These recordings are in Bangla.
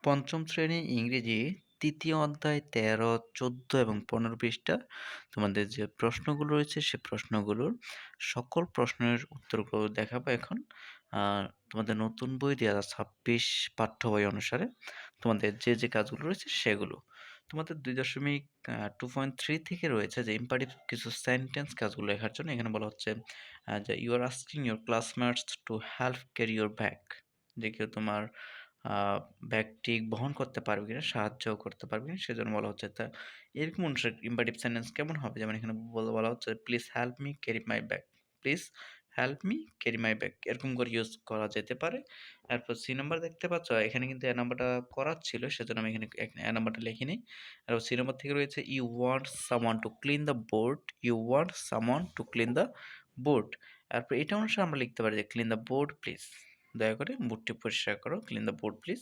পঞ্চম শ্রেণী ইংরেজি ৩য় অধ্যায় ১৩, ১৪ এবং ১৫ পৃষ্ঠা তোমাদের যে প্রশ্নগুলো রয়েছে সে প্রশ্নগুলোর সকল প্রশ্নের উত্তরগুলো দেখাবো এখন। তোমাদের নতুন বই ২০২৬ পাঠ্য বই অনুসারে তোমাদের যে কাজগুলো রয়েছে সেগুলো। তোমাদের 2.3 থেকে রয়েছে যে ইম্পারেটিভ কিছু সেন্টেন্স কাজগুলো লেখার জন্য। এখানে বলা হচ্ছে যে you are asking your classmates to help carry your bag, যে কেউ তোমার ব্যাগটি বহন করতে পারবে কিনা, সাহায্য করতে পারবে কিনা সেজন্য বলা হচ্ছে। তা এরকম অনুসারে ইম্পারেটিভ সেন্টেন্স কেমন হবে? যেমন এখানে বলা হচ্ছে please help me carry my bag, please help me carry my bag, এরকম করে ইউজ করা যেতে পারে। তারপর সি নাম্বার দেখতে পাচ্ছ, এখানে কিন্তু এ নাম্বারটা করার ছিল সেজন্য আমি এখানে এ নাম্বারটা লিখিনি। আর সি নাম্বার থেকে রয়েছে you want someone to clean the board, you want someone to clean the board. তারপর এটা অনুসারে আমরা লিখতে পারি যে ক্লিন দ্য বোর্ড প্লিজ, দয়া করে বোর্ডটি পরিষ্কার করো, ক্লিন দ্য বোর্ড প্লিজ।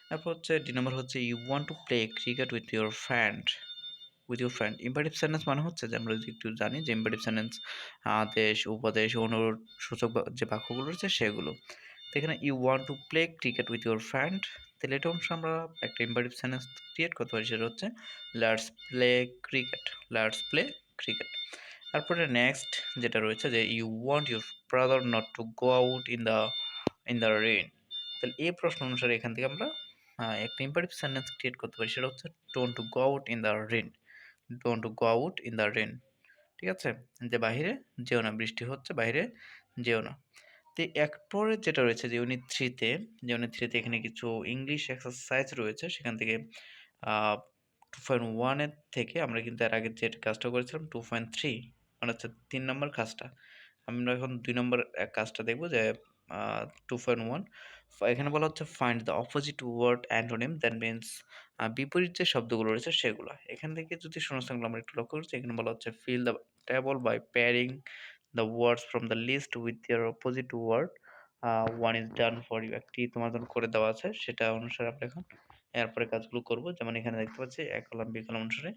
তারপর হচ্ছে ডি নাম্বার হচ্ছে you want to play cricket with your friend, with your friend. Imperative sentence মানে হচ্ছে যে আমরা যদি একটু জানি যে ইম্পারেটিভ সেন্টেন্স আদেশ, উপদেশ, অনুরোধ সূচক যে বাক্যগুলো রয়েছে সেগুলো। তো এখানে you want to play cricket with your friend, তাহলে এটা অনুসারে আমরা একটা ইম্পারেটিভ সেন্টেন্স ক্রিয়েট করতে পারি, সেটা হচ্ছে let's play cricket, let's play cricket. তারপরে নেক্সট যেটা রয়েছে যে you want your brother not to go out in the rain. তাহলে এই প্রশ্ন অনুসারে এখান থেকে আমরা একটা ইম্পারেটিভ সেন্টেন্স ক্রিয়েট করতে পারি, সেটা হচ্ছে don't two go out in the rain, don't two go out in the rain. ঠিক আছে? যে বাহিরে যেও না, বৃষ্টি হচ্ছে বাইরে যেও না। তো এরপরে যেটা রয়েছে যে ইউনিট 3 তে, যে ইউনিট 3 তে এখানে কিছু ইংলিশ এক্সারসাইজ রয়েছে, সেখান থেকে 2.1 এর থেকে আমরা কিন্তু এর আগে যে কাজটা করেছিলাম 2.3, মানে হচ্ছে ৩ নম্বর কাজটা। আমরা এখন ২ নম্বর কাজটা দেখব যে 2.1। এখানে বলা হচ্ছে find the opposite word antonym that means বিপরীত যে শব্দগুলো রয়েছে সেগুলো। এখান থেকে যদি শূন্যস্থানগুলো আমরা একটু লক্ষ্য করছি, এখানে বলা হচ্ছে fill the table by pairing the words from the list with their opposite word, one is done for you. একটি তোমার জন্য করে দেওয়া আছে, সেটা অনুসারে আমরা এখন এরপরে কাজগুলো করব। যেমন এখানে দেখতে পাচ্ছি এক কলাম বি কলাম অনুসারে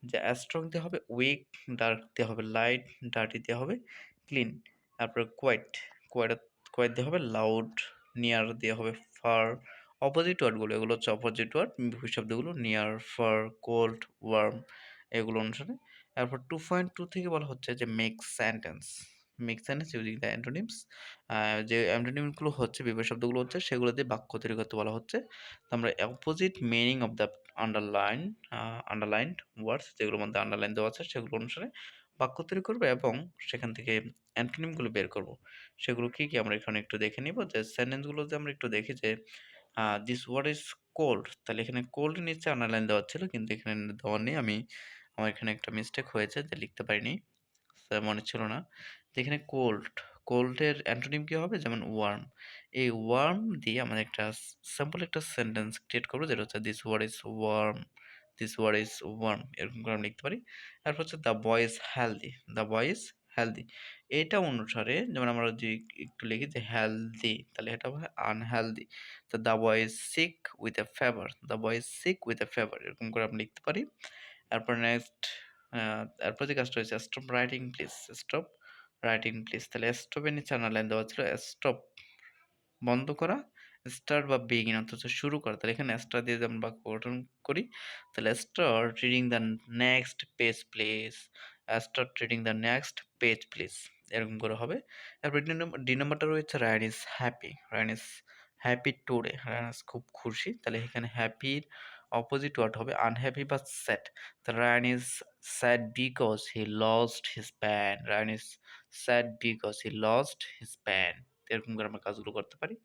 যে স্ট্রং দিয়ে হবে উইক, ডার্ক দিয়ে হবে লাইট, ডার্টি দিয়ে হবে ক্লিন। তারপরে কোয়াইট, কোয়াইট কোয়াইট দিয়ে হবে লাউড, নিয়ার দিয়ে হবে ফার। অপোজিট ওয়ার্ডগুলো এগুলো হচ্ছে অপোজিট ওয়ার্ড, বিপরীত শব্দগুলো নিয়ার, ফার, কোল্ড, ওয়ার্ম, এগুলো অনুসারে। তারপর 2.2 থেকে বলা হচ্ছে যে make sentence, make sentence using the antonyms. যে অ্যান্টোনিমগুলো হচ্ছে বিপরীত শব্দগুলো হচ্ছে সেগুলো দিয়ে বাক্য তৈরি করতে বলা হচ্ছে। তো আমরা opposite meaning of the underline underlined words, যেগুলোর মধ্যে আন্ডারলাইন দেওয়া আছে সেগুলো অনুসারে বাক্য তৈরি করবো এবং সেখান থেকে অ্যান্টোনিমগুলো বের করব। সেগুলো কি আমরা এখানে একটু দেখে নিব। যে সেন্টেন্সগুলোতে আমরা একটু দেখি যে দিস ওয়ার্ড ইজ কোল্ড, তাহলে এখানে কোল্ড নিচে আন্ডারলাইন দেওয়া ছিল কিন্তু এখানে দেওয়া নেই। আমার এখানে একটা মিস্টেক হয়েছে যে লিখতে পারিনি, মনে ছিল না। তো এখানে কোল্ড, কোল্ডের অ্যান্টোনিম কি হবে? যেমন ওয়ার্ম। এই ওয়ার্ম দিয়ে আমরা একটা সিম্পল একটা সেন্টেন্স ক্রিয়েট করবো, যেটা হচ্ছে this word is warm, this word is warm, এরকম করে আমরা লিখতে পারি। তারপর হচ্ছে the boy is healthy, the boy is healthy. এটা অনুসারে যেমন আমরা যদি একটু লিখি যে হেলদি, তাহলে এটা হবে আনহেলদি। তো the boy is sick with a fever, the boy is sick with a fever, এরকম করে আমরা লিখতে পারি। তারপর নেক্সট তারপর যে কাজটা হচ্ছে stop writing please, stop writing please. তাহলে স্টপের নিচে আন্ডারলাইন দেওয়া ছিল, স্টপ বন্ধ করা, স্টার্ট বা বিগিন অর্থাৎ শুরু করা। তাহলে এখানে স্টার্ট দিয়ে যদি আমরা বাক্য গঠন করি, তাহলে start reading the next page please, start reading the next page please, এরকম করে হবে। তারপর ডি নাম্বারটা রয়েছে Ryan is happy, Ryan is happy today, Ryan is খুব খুশি। তাহলে এখানে হ্যাপির অপোজিট ওয়ার্ড হবে আনহ্যাপি বা স্যাড। তাহলে Ryan is sad because he lost his pen, Ryan is sad because he lost his pen, এরকম করে আমরা কাজগুলো করতে পারি।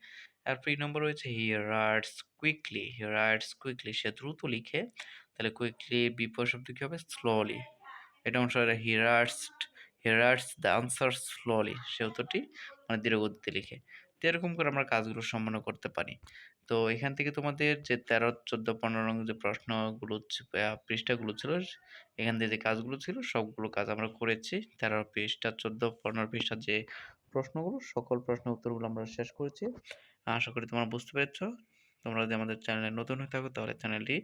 তারপর এই নম্বর রয়েছে he writes quickly, he writes quickly, সে দ্রুত লিখে। তাহলে কুইকলি বিপরীত শব্দ কি হবে? স্লোলি। এটা অনুসারে he writes the answer slowly, সে উত্তরটি মানে ধীর গতিতে লিখে। তো এরকম করে আমরা কাজগুলো সম্পন্ন করতে পারি। তো এখান থেকে তোমাদের যে 13, 14, 15 নং যে প্রশ্নগুলো পৃষ্ঠাগুলো ছিল, এখান থেকে যে কাজগুলো ছিল সবগুলো কাজ আমরা করেছি। 13 পৃষ্ঠা, 14, 15 পৃষ্ঠার যে প্রশ্নগুলো, সকল প্রশ্নের উত্তরগুলো আমরা শেষ করেছি। আশা করি তোমরা বুঝতে পেরেছ। তোমরা যদি আমাদের চ্যানেলে নতুন হয়ে থাকো তাহলে চ্যানেলটি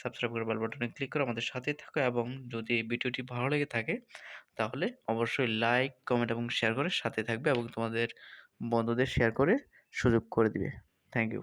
সাবস্ক্রাইব করে বেল বাটনে ক্লিক করে আমাদের সাথেই থাকো, এবং যদি ভিডিওটি ভালো লেগে থাকে তাহলে অবশ্যই লাইক, কমেন্ট এবং শেয়ার করে সাথে থাকবে এবং তোমাদের বন্ধুদের শেয়ার করে সুযোগ করে দিবে। Thank you.